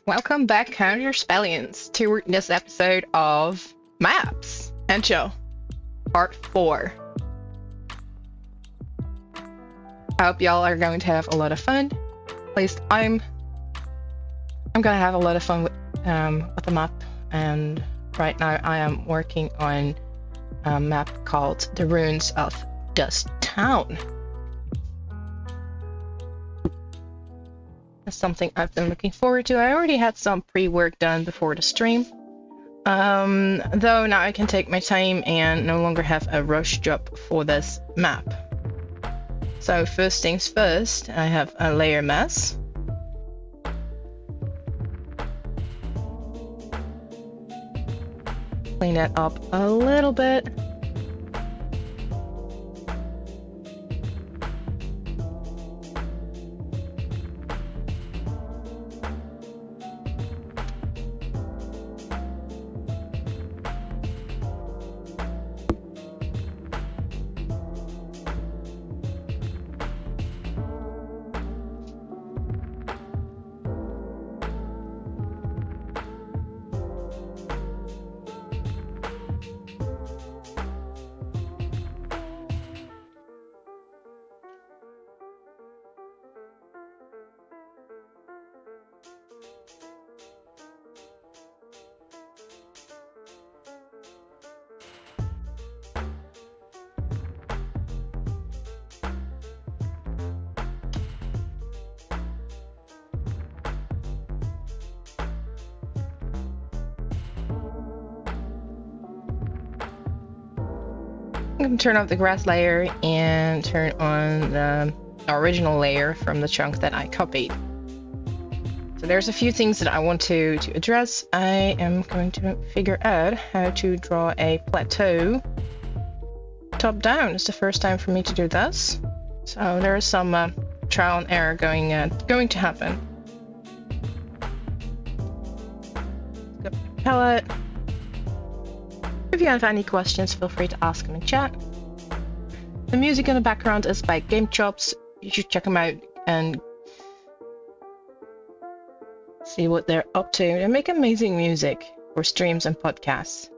Welcome back, 𝙏𝙤𝙪𝙣𝙩𝙚𝙧𝙨, to this episode of Maps and Chill, Part 4. I hope y'all are going to have a lot of fun. At least I'm gonna have a lot of fun with the map, and right now I am working on a map called The Ruins of Dust Town. That's something I've been looking forward to. I already had some pre-work done before the stream, though now I can take my time and no longer have a rush job for this map. So first things first, I have a layer mask. Clean that up a little bit. I'm going to turn off the grass layer and turn on the original layer from the chunk that I copied. So there's a few things that I want to address. I am going to figure out how to draw a plateau top down. It's the first time for me to do this, so there is some trial and error going to happen. Go to palette. If you have any questions, feel free to ask them in chat. The music in the background is by Game Chops. You should check them out and see what they're up to. They make amazing music for streams and podcasts.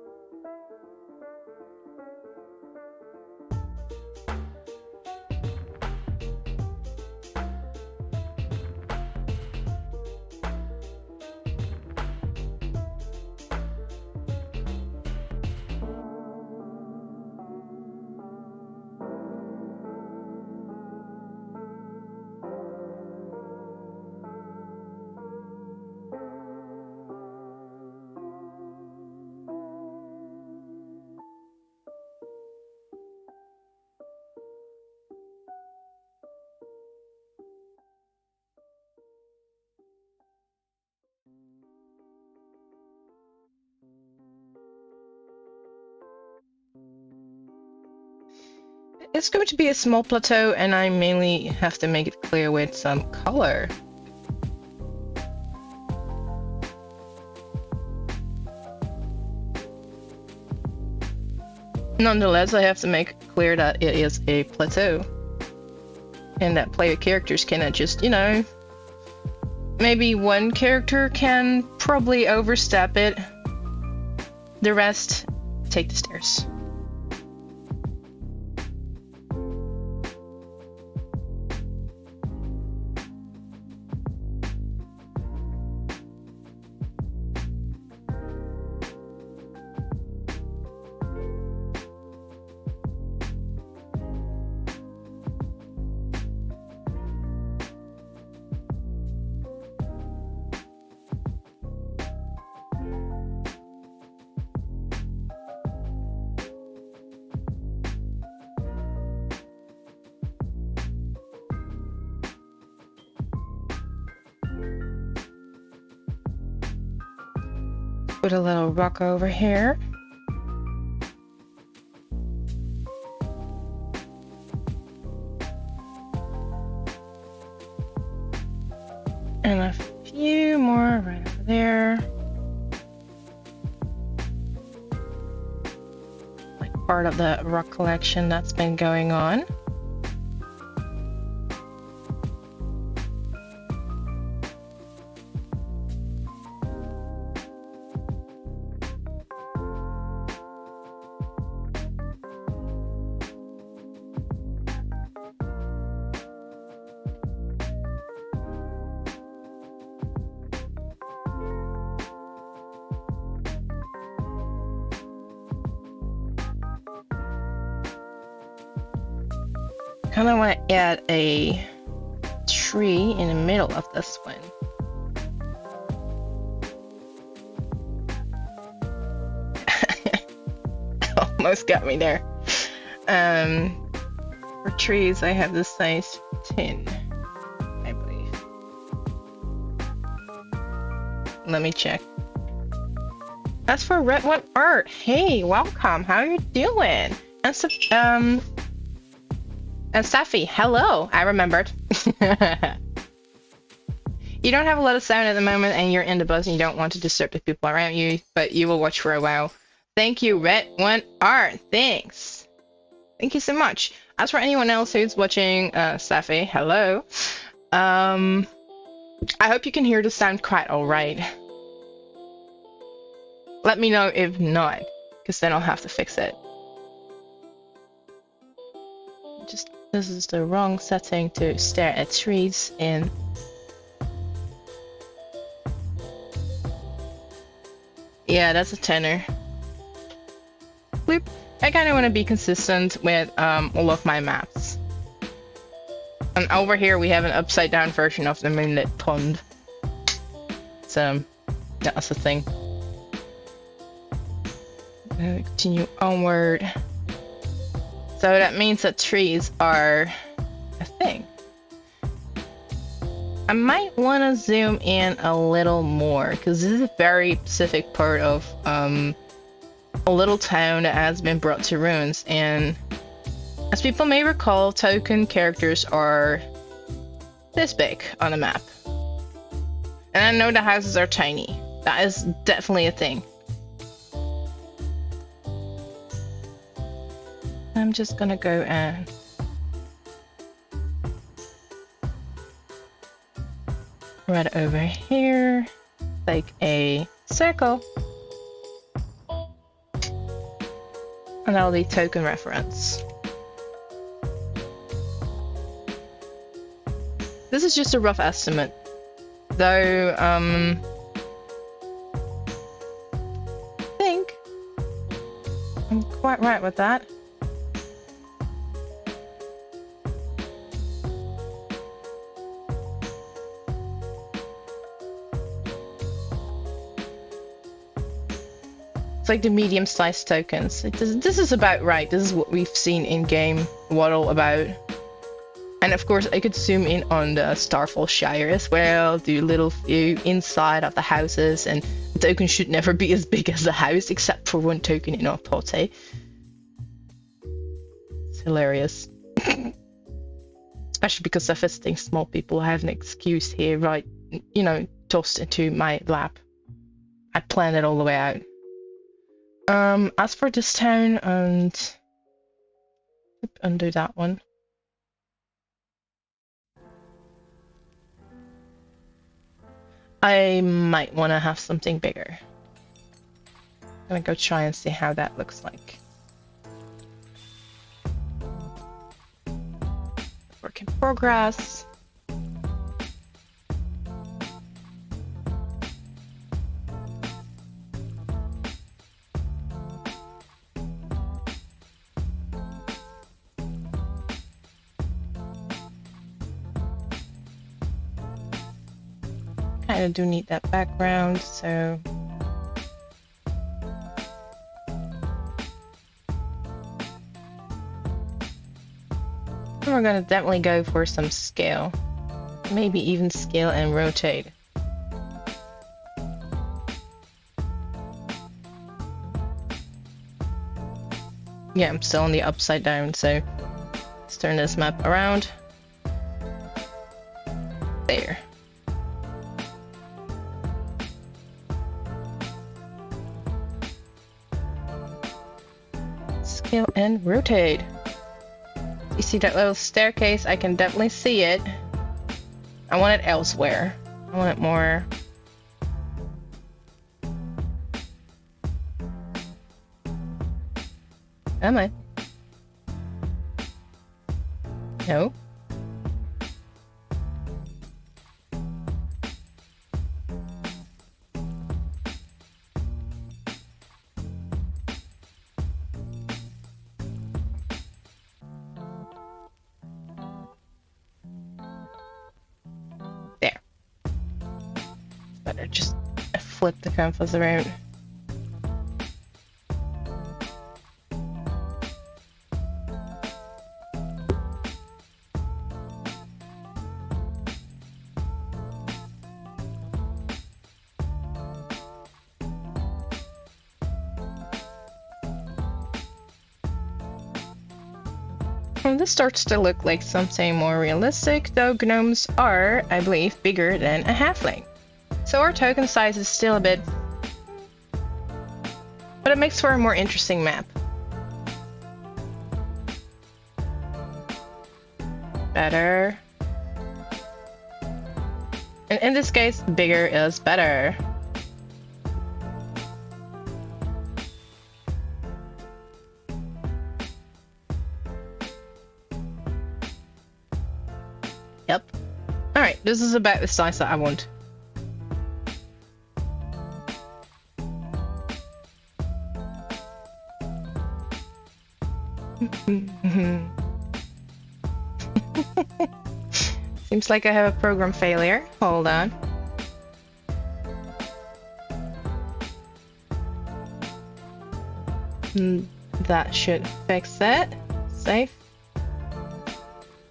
It's going to be a small plateau, and I mainly have to make it clear with some color. Nonetheless, I have to make clear that it is a plateau, and that player characters cannot just, you know, maybe one character can probably overstep it. The rest take the stairs. Put a little rock over here. And a few more right over there. Like part of the rock collection that's been going on. Kind of want to add a tree in the middle of this one. Almost got me there. For trees, I have this size 10, I believe. Let me check. As for Red One Art, hey, welcome. How are you doing? And Safi, hello. I remembered. You don't have a lot of sound at the moment, and you're in the bus, and you don't want to disturb the people around you, but you will watch for a while. Thank you, Red One Art. Thanks. Thank you so much. As for anyone else who's watching, Safi, hello. I hope you can hear the sound quite alright. Let me know if not, because then I'll have to fix it. This is the wrong setting to stare at trees in. Yeah, that's a tenor. Bloop. I kind of want to be consistent with all of my maps. And over here we have an upside down version of the moonlit pond. So that's the thing. Continue onward. So that means that trees are a thing. I might want to zoom in a little more because this is a very specific part of a little town that has been brought to ruins, and as people may recall, token characters are this big on the map. And I know the houses are tiny. That is definitely a thing. I'm just gonna go and right over here, like a circle. And that'll be token reference. This is just a rough estimate, though I think I'm quite right with that. Like the medium-sized tokens. This is about right. This is what we've seen in-game waddle about. And of course, I could zoom in on the Starfall Shire as well, do a little view inside of the houses, and the token should never be as big as the house, except for one token in our pot, eh? It's hilarious. Especially because they're visiting small people. I have an excuse here, right? You know, tossed into my lap. I planned it all the way out. As for this town, and undo that one. I might want to have something bigger. I'm gonna go try and see how that looks like. Work in progress. I do need that background, so we're gonna definitely go for some scale, maybe even scale and rotate. Yeah, I'm still on the upside down, so let's turn this map around. There. Scale and rotate. You see that little staircase? I can definitely see it. I want it elsewhere. I want it more. Am I? No. flip the canvas around. This starts to look like something more realistic, though gnomes are, I believe, bigger than a halfling. So our token size is still a bit... but it makes for a more interesting map. Better. And in this case, bigger is better. Yep. Alright, this is about the size that I want. Seems like I have a program failure. Hold on. That should fix that. Save.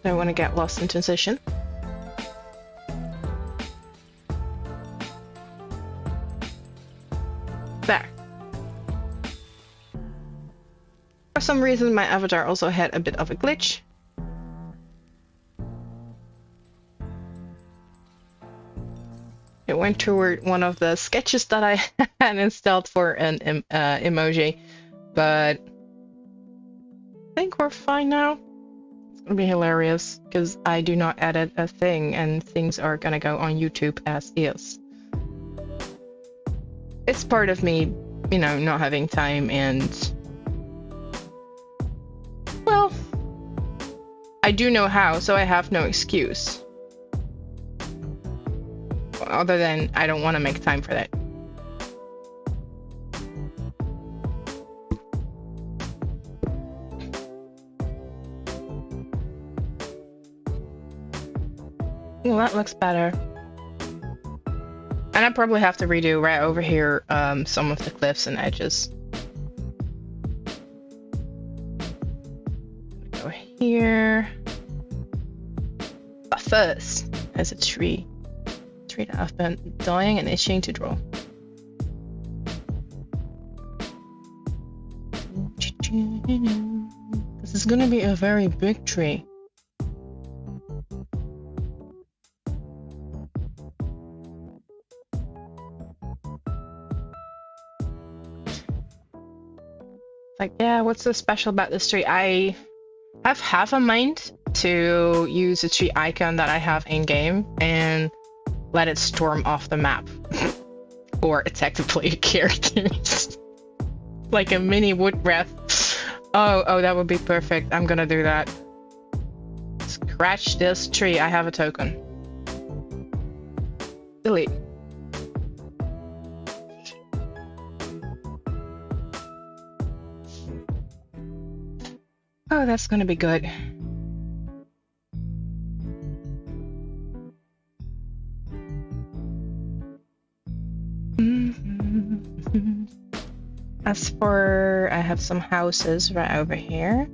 Don't want to get lost in transition. There. For some reason, my avatar also had a bit of a glitch. It went toward one of the sketches that I had installed for an emoji, but I think we're fine now. It's gonna be hilarious because I do not edit a thing and things are gonna go on YouTube as is. It's part of me, you know, not having time and... well, I do know how, so I have no excuse. Other than I don't want to make time for that. Well, that looks better. And I probably have to redo right over here some of the cliffs and edges. Go here. But first, there's a tree. That I've been dying and itching to draw. This is gonna be a very big tree. Like, yeah, what's so special about this tree? I have half a mind to use a tree icon that I have in game and let it storm off the map or attack the player characters like a mini wood breath. Oh, that would be perfect. I'm gonna do that. Scratch this tree. I have a token. Delete. Oh, that's gonna be good. As for, I have some houses right over here.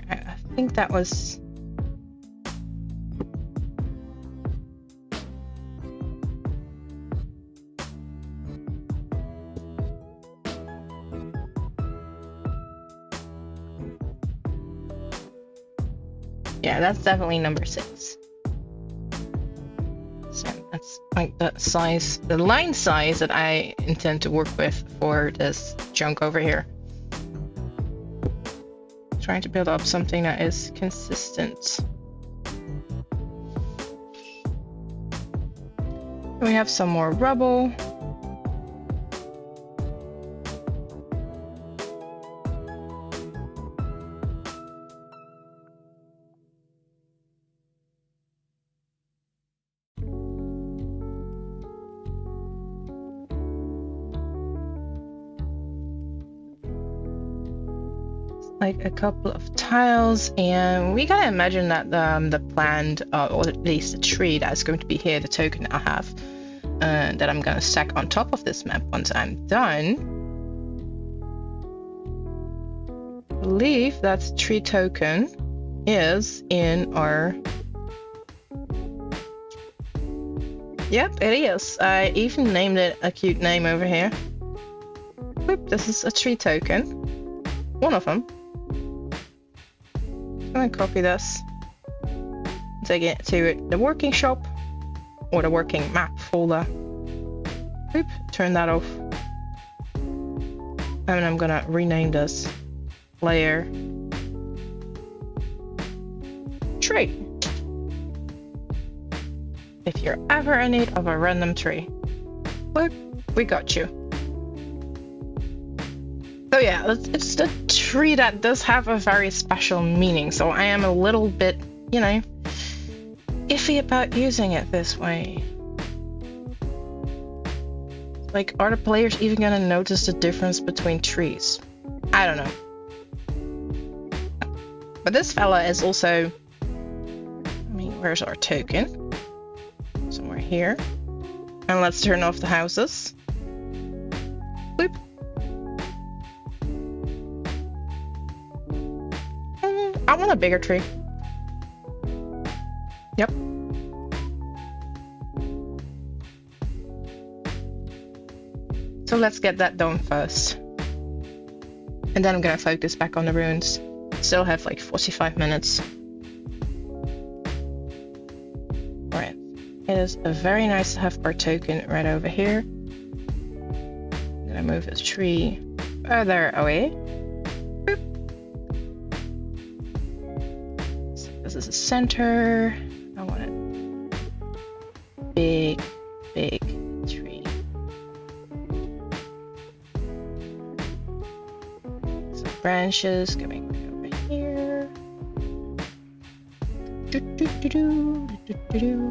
I think that was... yeah, that's definitely number 6. That's like the size, the line size that I intend to work with for this chunk over here. Trying to build up something that is consistent. We have some more rubble. Like a couple of tiles, and we gotta imagine that the plant, or at least the tree that's going to be here, the token I have, that I'm gonna stack on top of this map once I'm done. I believe that tree token is in our... Yep, it is. I even named it a cute name over here. Whoop, this is a tree token. One of them. I'm gonna copy this. Take it to the working shop or the working map folder. Oop, turn that off. And I'm gonna rename this layer tree. If you're ever in need of a random tree, look, we got you. So yeah, it's the tree that does have a very special meaning, so I am a little bit, you know, iffy about using it this way. Like, are the players even gonna notice the difference between trees? I don't know. But this fella is also... I mean, where's our token? Somewhere here. And let's turn off the houses. Boop. I want a bigger tree. Yep. So let's get that done first. And then I'm gonna focus back on the runes. Still have like 45 minutes. Alright. It is very nice to have our token right over here. I'm gonna move this tree further away. Boop. So this is the center. I want it big, big tree. Some branches going right over here. Do, do, do, do, do, do, do.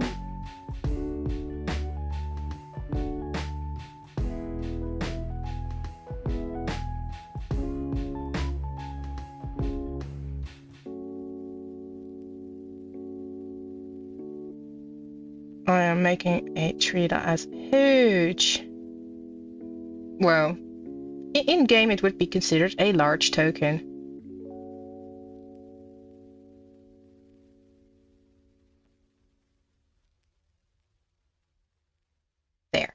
I am making a tree that is huge. Well, in game it would be considered a large token. There.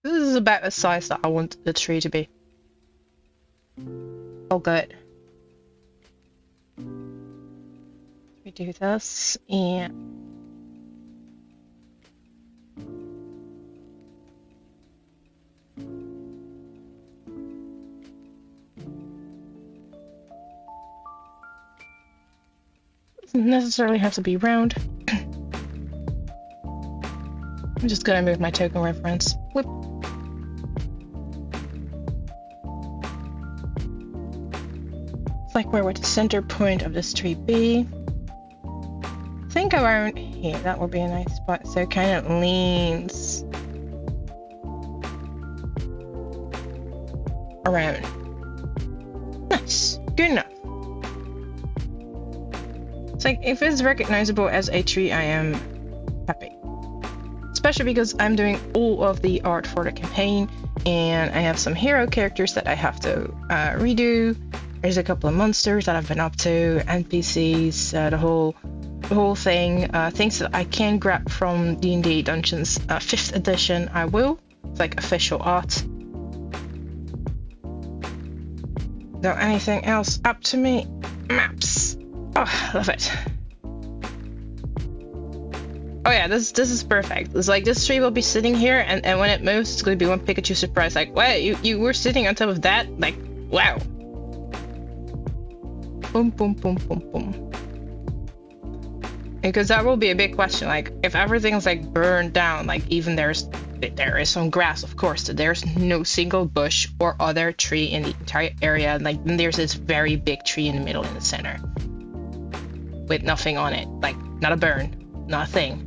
This is about the size that I want the tree to be. Oh, good. We do this and... doesn't necessarily have to be round. I'm just gonna move my token reference. Whoop. It's like where would the center point of this tree be? I think around here, that would be a nice spot. So it kind of leans around. Nice, good enough. It's like, if it's recognizable as a tree, I am happy. Especially because I'm doing all of the art for the campaign, and I have some hero characters that I have to redo. There's a couple of monsters that I've been up to, NPCs, the whole thing. Things that I can grab from D&D Dungeons 5th edition, I will. It's like official art. Though anything else up to me? Maps. Oh, I love it. Oh yeah, this is perfect. It's like this tree will be sitting here, and when it moves, it's going to be one Pikachu surprise. Like, wait, you were sitting on top of that? Like, wow. Boom, boom, boom, boom, boom. Because that will be a big question. Like, if everything's like burned down, like even there is some grass, of course. So there's no single bush or other tree in the entire area. Like, then there's this very big tree in the middle, in the center, with nothing on it. Like, not a burn, not a thing.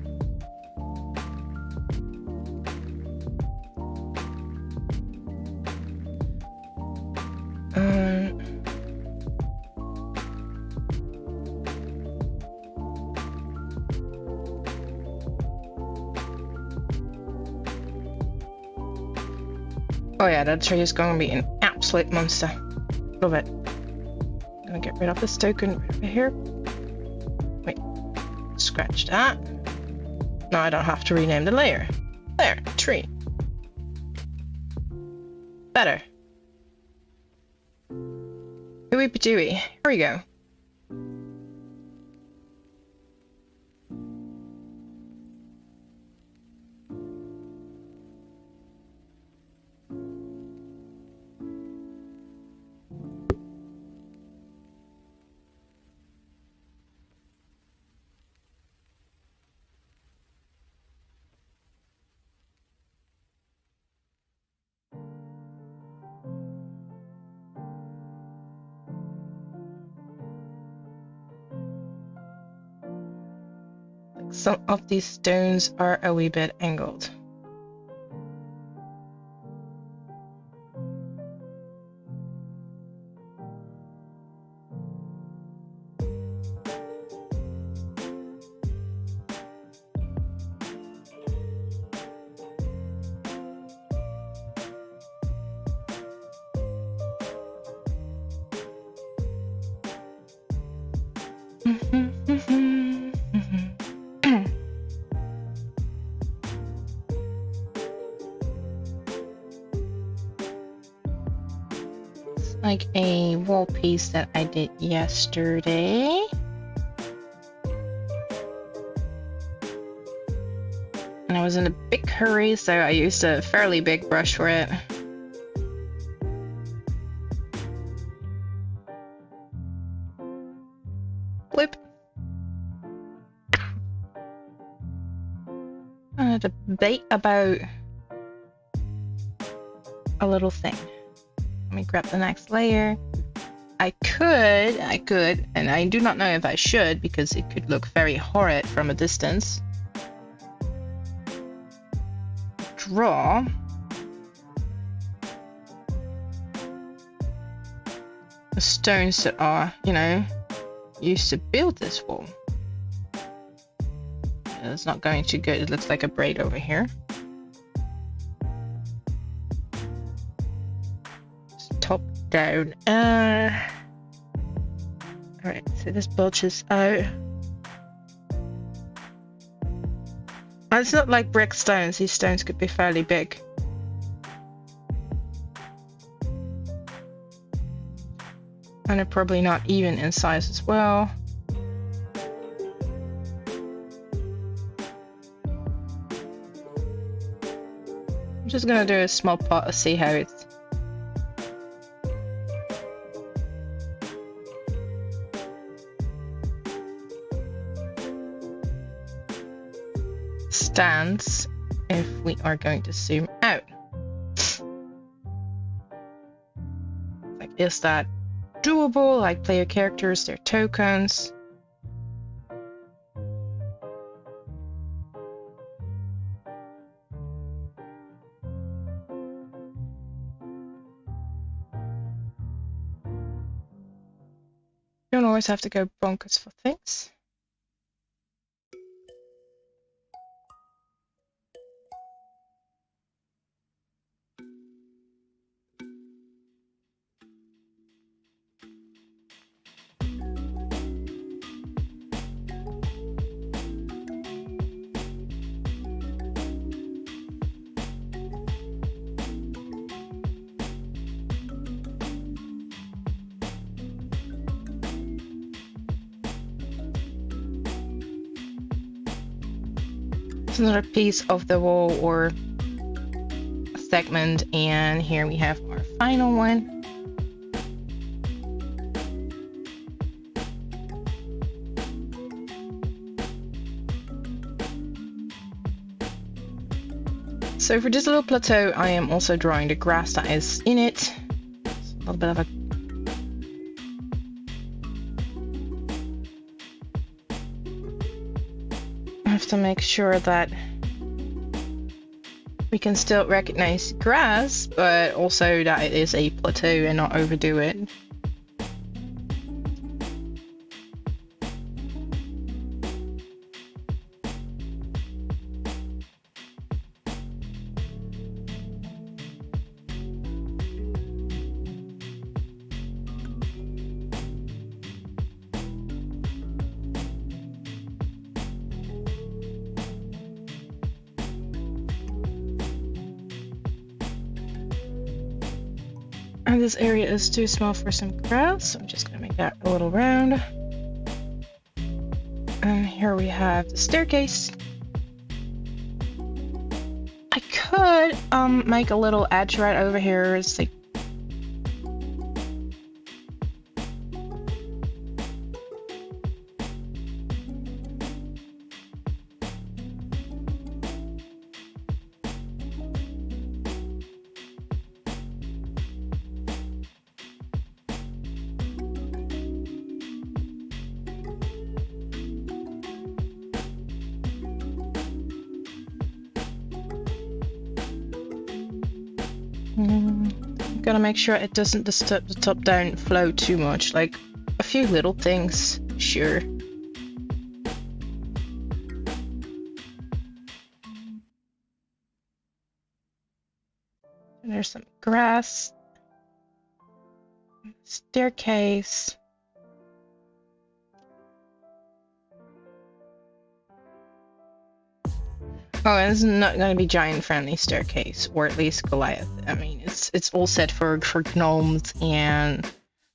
Oh yeah, that tree is going to be an absolute monster. Love it. I'm gonna get rid of this token right over here. Wait, scratch that. Now I don't have to rename the layer. There, tree. Better. Hooey Padooey. Here we go. Some of these stones are a wee bit angled. Like a wall piece that I did yesterday. And I was in a big hurry, so I used a fairly big brush for it. Flip. I had a debate about a little thing. Let me grab the next layer. I could, and I do not know if I should because it could look very horrid from a distance. Draw the stones that are, you know, used to build this wall. It's not going too good. It looks like a braid over here. Top down. Alright, so this bulges out. And it's not like brick stones. These stones could be fairly big. And they're probably not even in size as well. I'm just gonna do a small pot to see how it's stands if we are going to zoom out. Like, is that doable? Like, player characters, their tokens. You don't always have to go bonkers for things. Another piece of the wall or a segment, and here we have our final one. So for this little plateau, I am also drawing the grass that is in it. It's a little bit of a to make sure that we can still recognize grass, but also that it is a plateau and not overdo it. And this area is too small for some grass, so I'm just gonna make that a little round. And here we have the staircase. I could make a little edge right over here. It's like gotta make sure it doesn't disturb the top-down flow too much. Like a few little things, sure. And there's some grass, staircase. Oh, and it's not going to be giant-friendly staircase, or at least Goliath. I mean, it's all set for gnomes and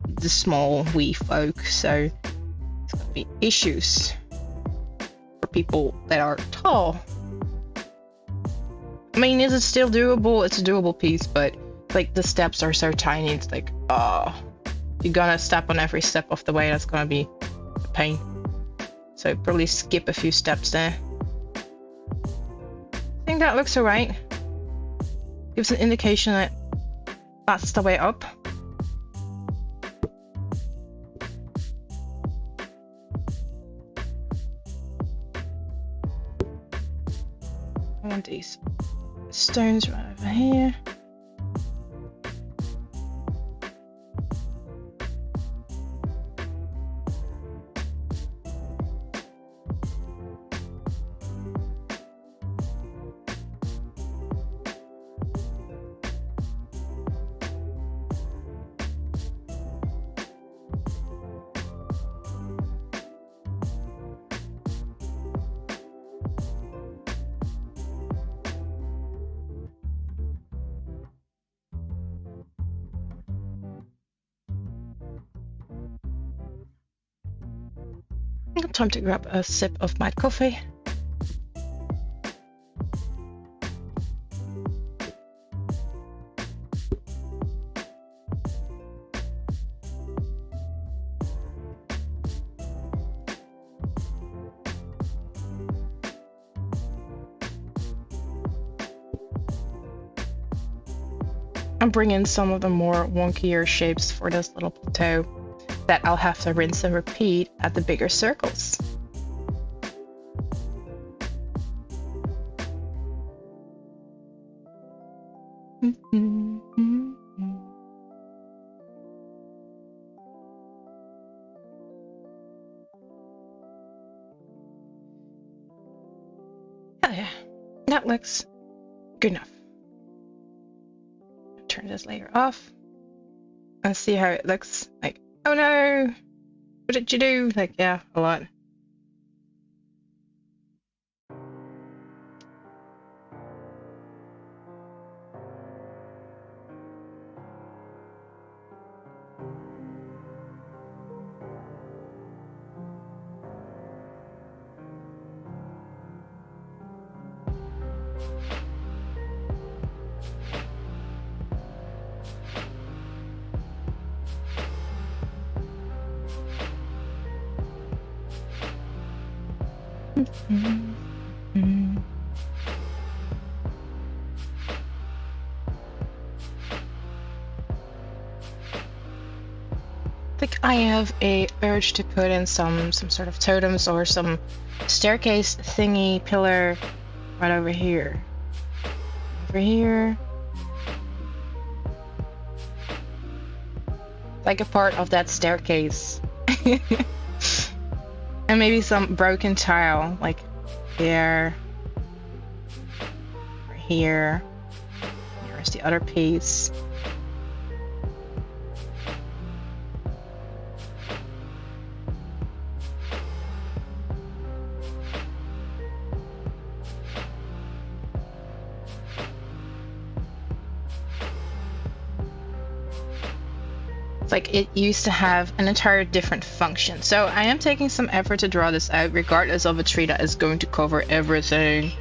the small wee folk, so it's going to be issues for people that are tall. I mean, is it still doable? It's a doable piece, but like the steps are so tiny. It's like, oh, you're gonna step on every step of the way. That's gonna be a pain. So probably skip a few steps there. I think that looks alright. Gives an indication that that's the way up. I want these stones right over here. Time to grab a sip of my coffee. I'm bringing some of the more wonkier shapes for this little plateau that I'll have to rinse and repeat at the bigger circles. Oh yeah, that looks good enough. Turn this layer off and see how it looks. Like, oh no, what did you do? Like, yeah, a lot. I think I have a urge to put in some sort of totems or some staircase thingy pillar right over here. Over here. Like a part of that staircase. And maybe some broken tile, like here, or here. Here's the other piece. like it used to have an entire different function. So I am taking some effort to draw this out, regardless of a tree that is going to cover everything.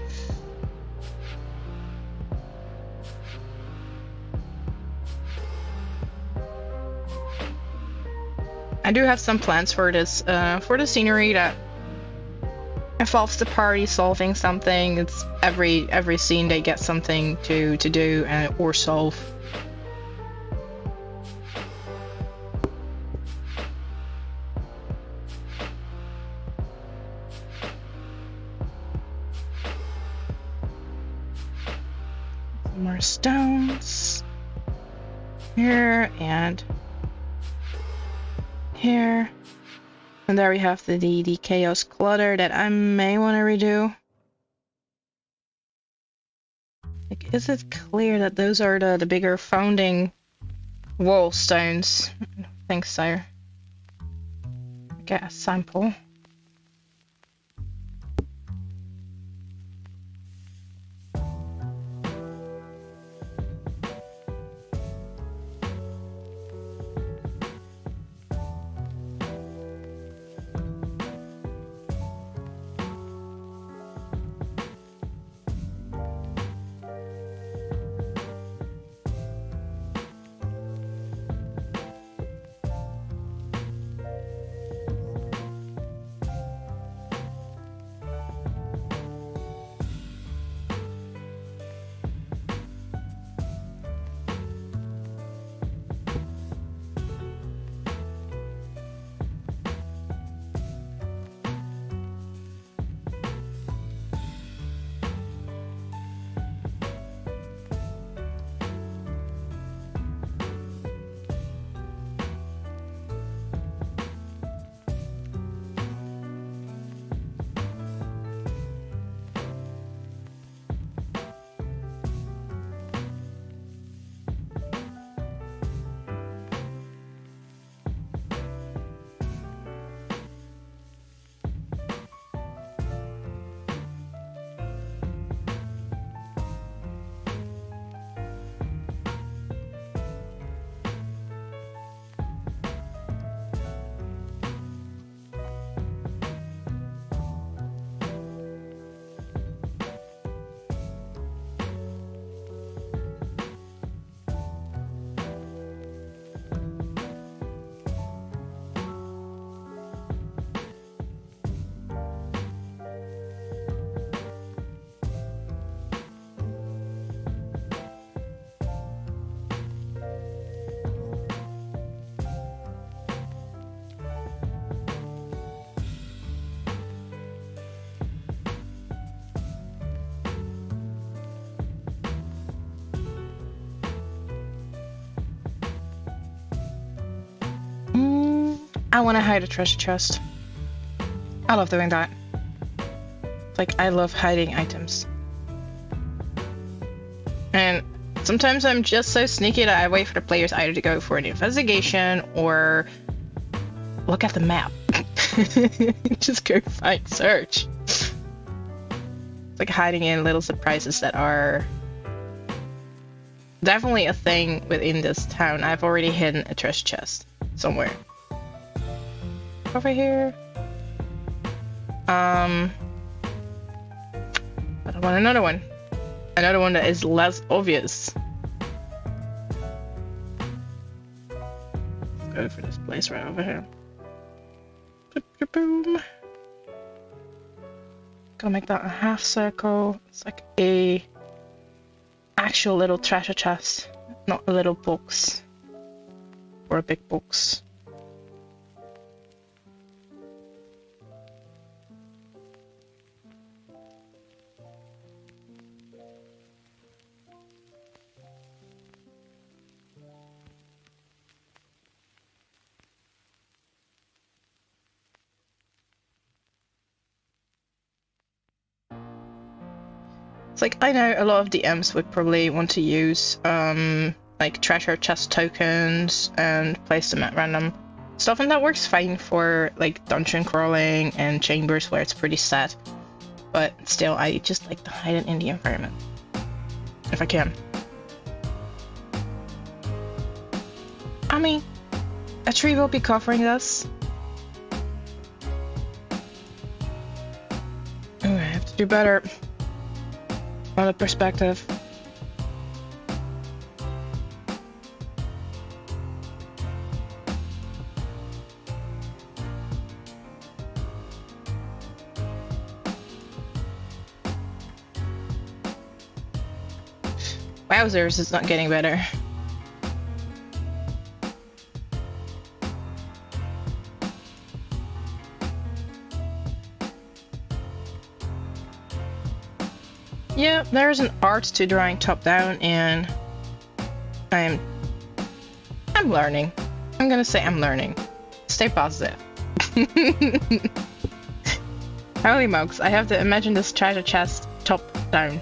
I do have some plans for this, for the scenery that involves the party solving something. It's every scene they get something to do or solve. More stones here and here, and there we have the chaos clutter that I may want to redo. Like, is it clear that those are the bigger founding wall stones? Thanks, sire. Get a sample. I want to hide a treasure chest. I love doing that. Like, I love hiding items. And sometimes I'm just so sneaky that I wait for the players either to go for an investigation or look at the map. Just go find search. It's like hiding in little surprises that are definitely a thing within this town. I've already hidden a treasure chest somewhere. Over here. But I want another one. Another one that is less obvious. Let's go for this place right over here. Boom. Gonna make that a half circle. It's like a actual little treasure chest, not a little box or a big box. It's like, I know a lot of DMs would probably want to use like treasure chest tokens and place them at random stuff, and that works fine for like dungeon crawling and chambers where it's pretty set. But still, I just like to hide it in the environment if I can. I mean, a tree will be covering us. Oh, I have to do better. On the perspective. Wowzers, it's not getting better. Yeah, there's an art to drawing top down, and I'm learning. I'm gonna say I'm learning. Stay positive. Holy smokes, I have to imagine this treasure chest top down.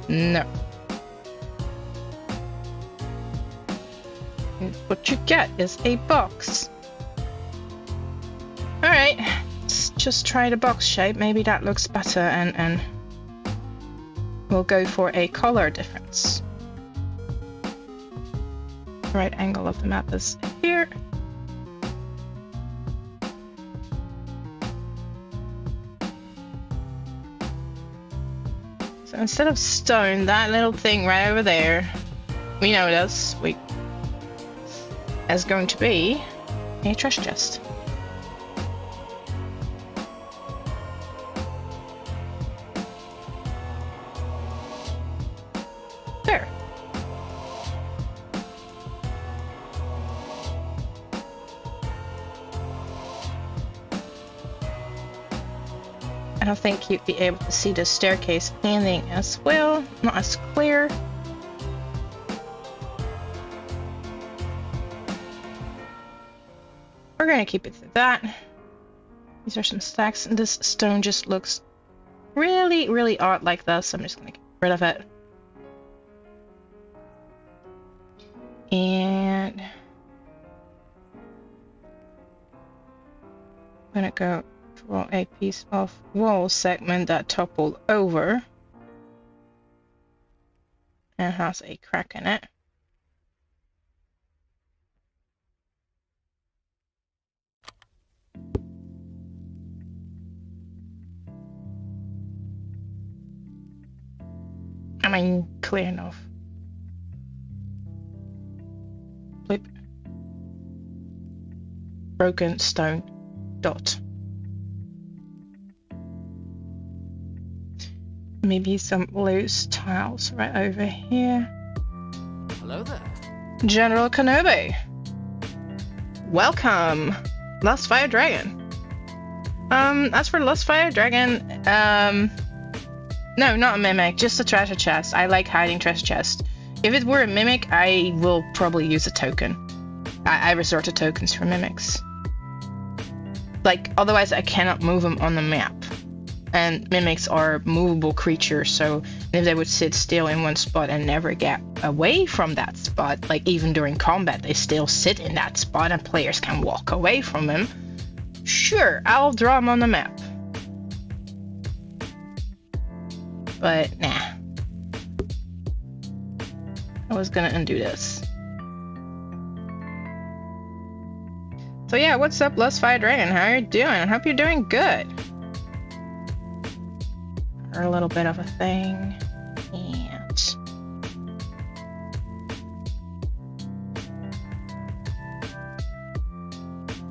No. What you get is a box. Alright, let's just try the box shape. Maybe that looks better, and we'll go for a color difference. Right angle of the map is here. So instead of stone, that little thing right over there, we know this, is going to be a treasure chest. There. I don't think you'd be able to see the staircase ending as well, not as clear. We're gonna keep it to that. These are some stacks, and this stone just looks really, really odd like this, so I'm just gonna get rid of it. And I'm gonna go draw a piece of wall segment that toppled over and has a crack in it. I mean, clear enough. Flip. Broken stone. Dot. Maybe some loose tiles right over here. Hello there. General 𝙏𝙚𝙚. Welcome, Lustfire Dragon. As for Lustfire Dragon, no, not a mimic, just a treasure chest. I like hiding treasure chests. If it were a mimic, I will probably use a token. I resort to tokens for mimics. Like, otherwise I cannot move them on the map. And mimics are movable creatures, so if they would sit still in one spot and never get away from that spot, like even during combat, they still sit in that spot and players can walk away from them. Sure, I'll draw them on the map. But nah. I was gonna undo this. So yeah, what's up, Lustfire Dragon? How are you doing? I hope you're doing good. Or a little bit of a thing. And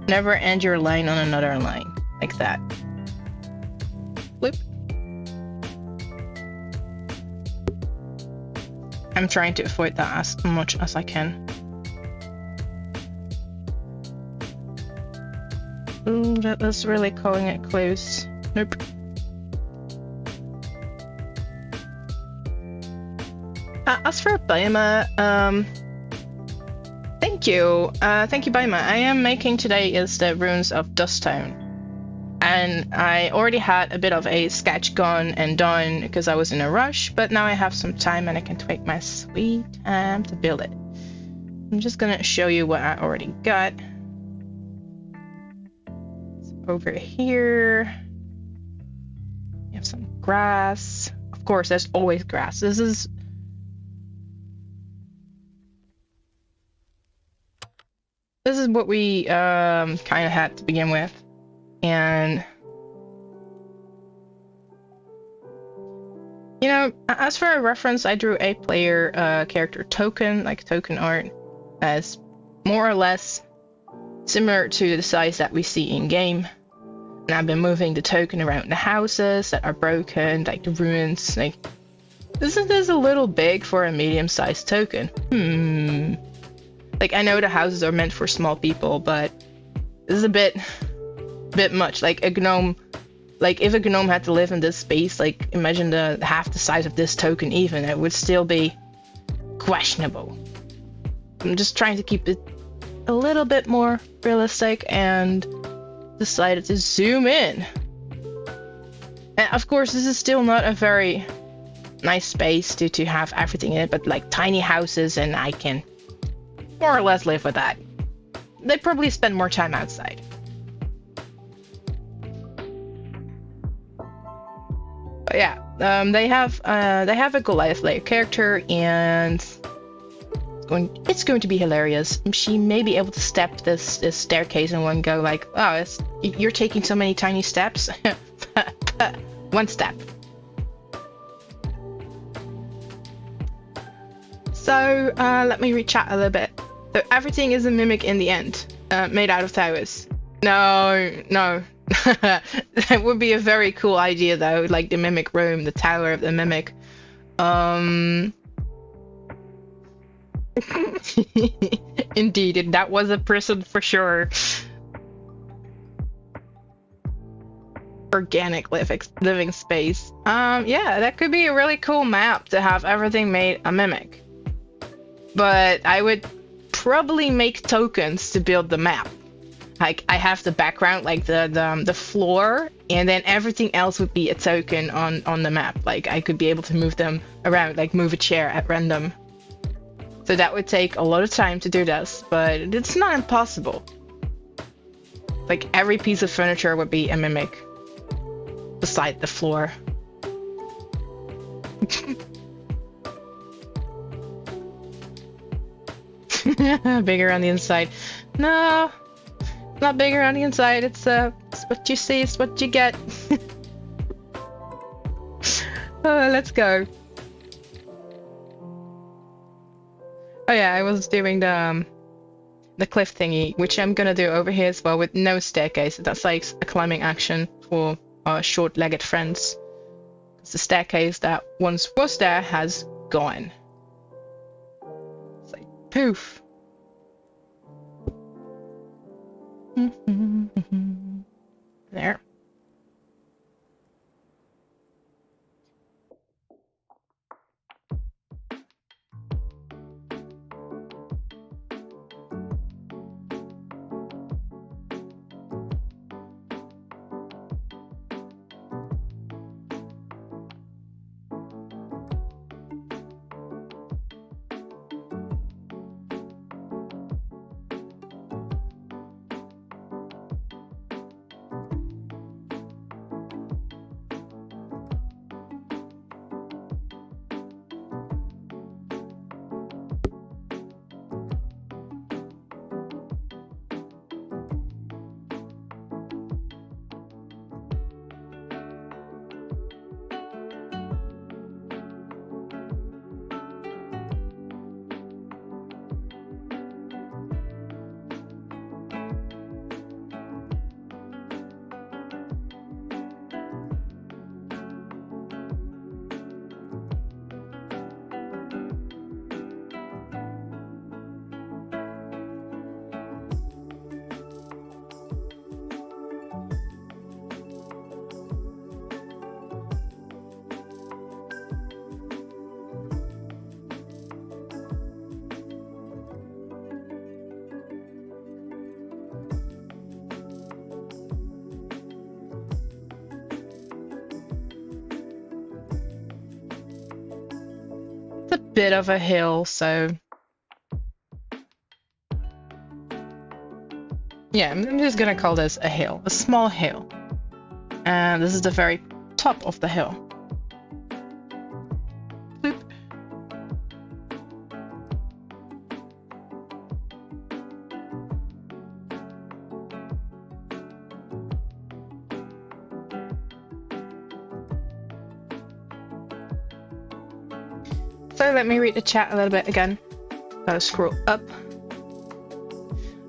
never end your line on another line. Like that. Flip. I'm trying to avoid that as much as I can. Ooh, that was really calling it close. Nope. As for 𝙏𝙚𝙚, thank you. Thank you, 𝙏𝙚𝙚. I am making today is the runes of Dusttown. And I already had a bit of a sketch gone and done because I was in a rush, but now I have some time and I can take my sweet time to build it. I'm just gonna show you what I already got. So over here, you have some grass, of of course, there's always grass. This is what we kind of had to begin with, and you know, as for a reference, I drew a player character token, like token art, as more or less similar to the size that we see in game. And I've been moving the token around the houses that are broken, like the ruins. Like, isn't this a little big for a medium-sized token? Like, I know the houses are meant for small people, but this is a bit much. Like a gnome, like if a gnome had to live in this space, like imagine the half the size of this token even, it would still be questionable. I'm just trying to keep it a little bit more realistic and decided to zoom in. And of course, this is still not a very nice space to have everything in it, but like tiny houses, and I can more or less live with that. They probably spend more time outside. But yeah, they have a Goliath layer character, and it's going to be hilarious. She may be able to step this staircase in one go, like, oh, you're taking so many tiny steps. One step. So let me rechat a little bit. So everything is a mimic in the end, made out of towers. No. That would be a very cool idea though, like the mimic room, the tower of the mimic. Indeed, that was a prison for sure. Organic living space. Yeah, that could be a really cool map to have everything made a mimic. But I would probably make tokens to build the map. Like I have the background, like the floor, and then everything else would be a token on the map. Like I could be able to move them around, like move a chair at random. So that would take a lot of time to do this, but it's not impossible. Like every piece of furniture would be a mimic beside the floor. Bigger on the inside. No, not bigger on the inside. It's what you see, it's what you get. Let's go. Oh yeah, I was doing the cliff thingy, which I'm gonna do over here as well with no staircase. That's like a climbing action for our short-legged friends. The staircase that once was there has gone. It's like poof. There. Bit of a hill, so yeah, I'm just gonna call this a hill, a small hill, and this is the very top of the hill. So let me read the chat a little bit again. Gotta scroll up.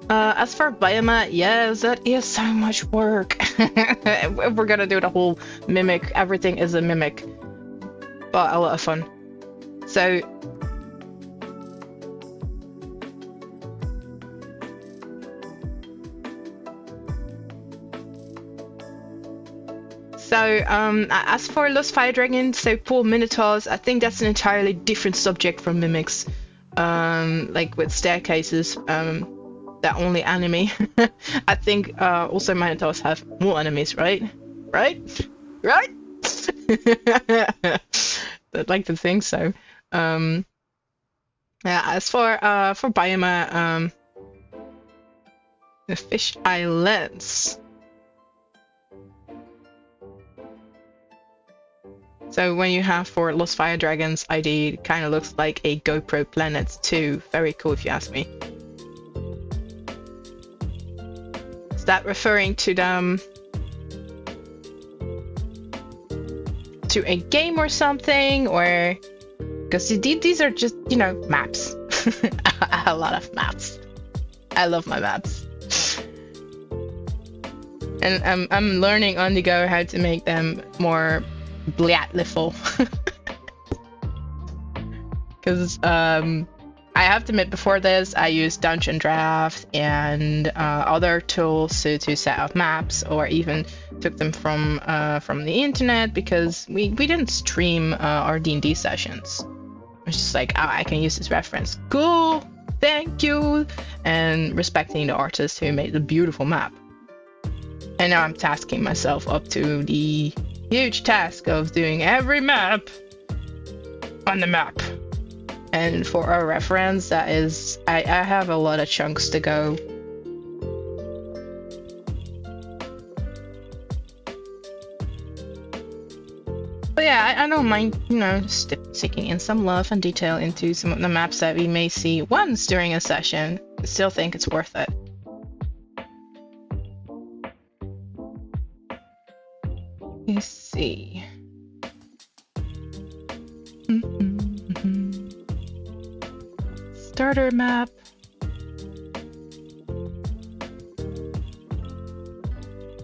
As for bioma, yes, that is so much work. If we're gonna do the whole mimic, everything is a mimic. But a lot of fun. So as for Lost Fire Dragons, so for Minotaurs, I think that's an entirely different subject from mimics. Like with staircases, they're only enemy. I think also Minotaurs have more enemies, right? Right? I'd like to think so. Yeah, as for bioma, the Fish Islands. So when you have for Lost Fire Dragons ID, it kind of looks like a GoPro Planet 2. Very cool if you ask me. Is that referring to them to a game or something, or because these are just, you know, maps. A lot of maps. I love my maps. And I'm learning on the go how to make them more beautiful. Because I have to admit, before this I used Dungeon Draft and other tools to set up maps, or even took them from the internet, because we didn't stream our D&D sessions. It's just like, oh, I can use this reference. Cool, thank you, and respecting the artist who made the beautiful map. And now I'm tasking myself up to the huge task of doing every map on the map. And for our reference, that is, I have a lot of chunks to go. But yeah, I don't mind, you know, sticking in some love and detail into some of the maps that we may see once during a session. I still think it's worth it. Let's see. Starter map.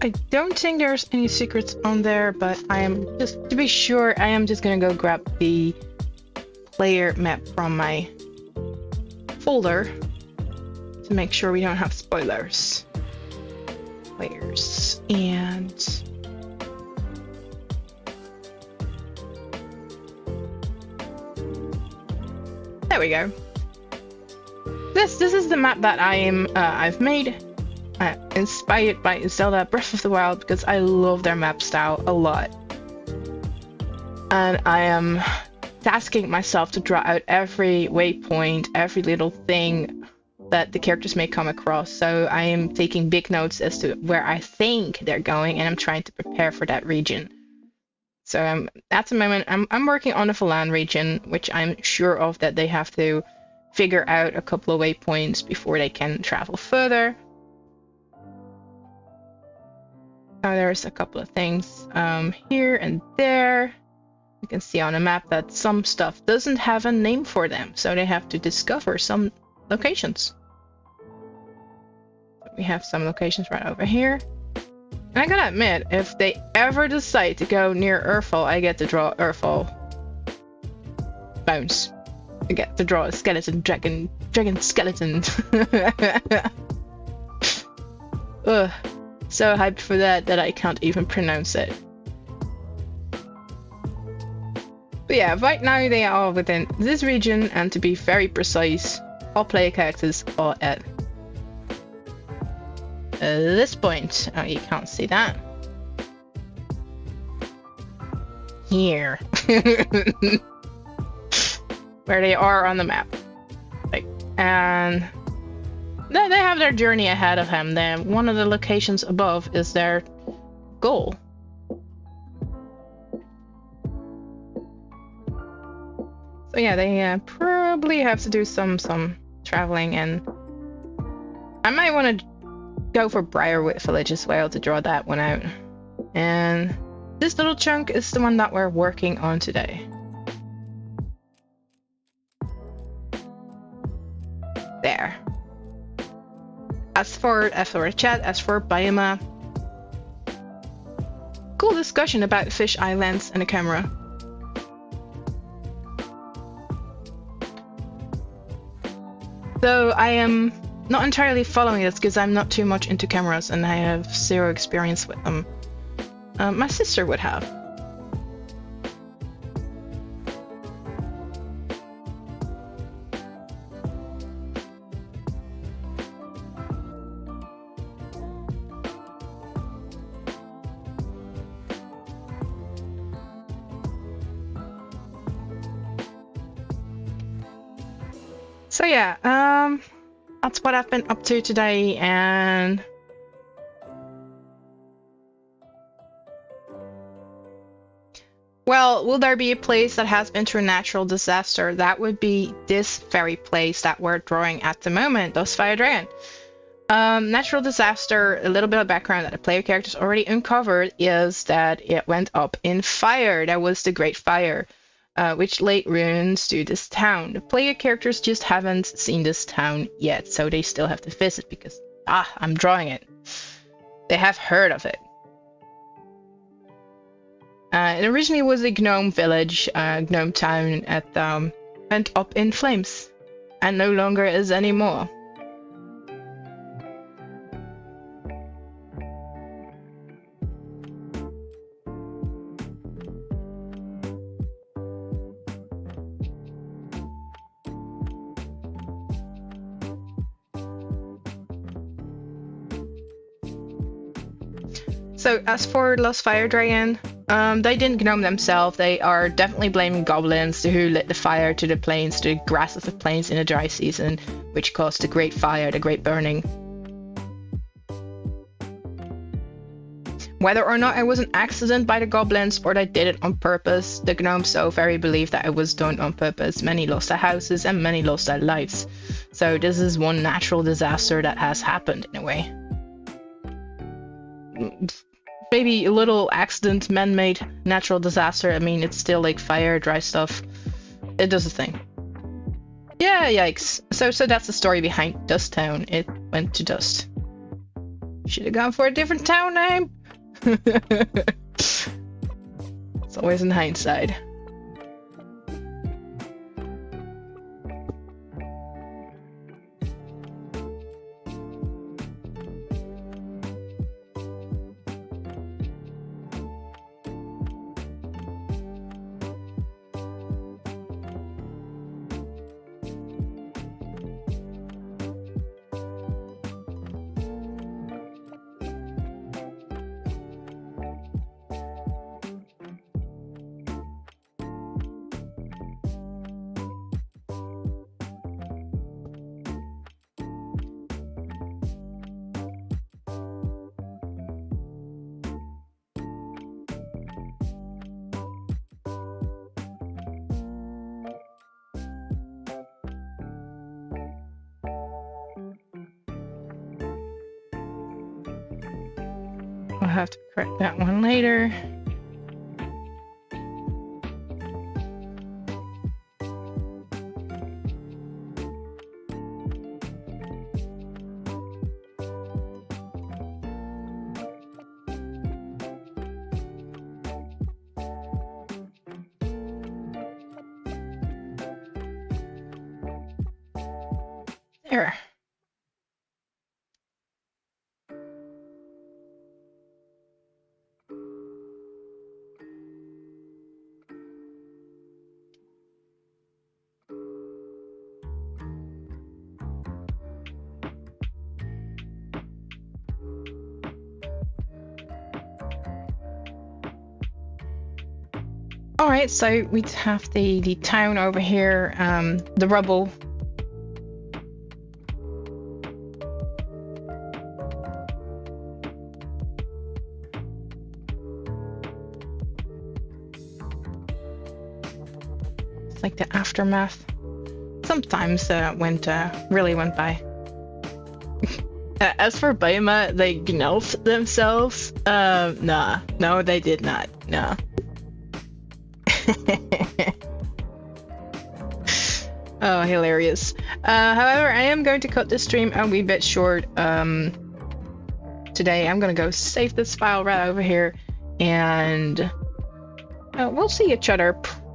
I don't think there's any secrets on there, but I am just to be sure, I am just gonna go grab the player map from my folder to make sure we don't have spoilers. Players and there we go. This is the map that I've made, inspired by Zelda Breath of the Wild, because I love their map style a lot, and I am tasking myself to draw out every waypoint, every little thing that the characters may come across. So I am taking big notes as to where I think they're going, and I'm trying to prepare for that region. So at the moment, I'm working on the Falan region, which I'm sure of that they have to figure out a couple of waypoints before they can travel further. Now there's a couple of things here and there. You can see on the map that some stuff doesn't have a name for them, so they have to discover some locations. We have some locations right over here. And I gotta admit, if they ever decide to go near Earthfall, I get to draw Earthfall bones. I get to draw a skeleton, dragon skeleton. Ugh, so hyped for that I can't even pronounce it. But yeah, right now they are within this region, and to be very precise, all player characters are at this point. Oh, you can't see that. Here. Where they are on the map. Like, and they have their journey ahead of them. Then one of the locations above is their goal. So yeah, they probably have to do some traveling, and I might want to go for Briarwood Village as well to draw that one out. And this little chunk is the one that we're working on today. There. As for the chat, as for 𝙏𝙚𝙚, cool discussion about fish eye lens and a camera. So I am not entirely following this because I'm not too much into cameras and I have zero experience with them. My sister would have. So yeah, that's what I've been up to today, and well, will there be a place that has been through a natural disaster? That would be this very place that we're drawing at the moment, 𝙏𝙝𝙚 𝘾𝙤𝙪𝙣𝙩. Natural disaster, a little bit of background that the player characters already uncovered is that it went up in fire. That was the Great Fire, which laid ruins to this town. The player characters just haven't seen this town yet, so they still have to visit because, I'm drawing it. They have heard of it. It originally was a gnome village, gnome town, went up in flames, and no longer is anymore. So as for 𝙏𝙏𝙚𝙚, they didn't gnome themselves. They are definitely blaming goblins who lit the fire to the plains, to the grass of the plains in the dry season, which caused the Great Fire, the Great Burning. Whether or not it was an accident by the goblins or they did it on purpose, the gnomes so very believe that it was done on purpose. Many lost their houses and many lost their lives. So this is one natural disaster that has happened in a way. Maybe a little accident, man-made, natural disaster. I mean, it's still like fire, dry stuff. It does a thing. Yeah, yikes. So that's the story behind Dust Town. It went to dust. Should have gone for a different town name. It's always in hindsight. I'll have to correct that one later. There. Alright, so we have the town over here, the rubble. It's like the aftermath. Sometimes really went by. As for 𝙏𝙚𝙚, they gnolfed themselves. Nah, no, they did not. Nah. Oh, hilarious. However, I am going to cut this stream a wee bit short. Today I'm gonna go save this file right over here, and we'll see each other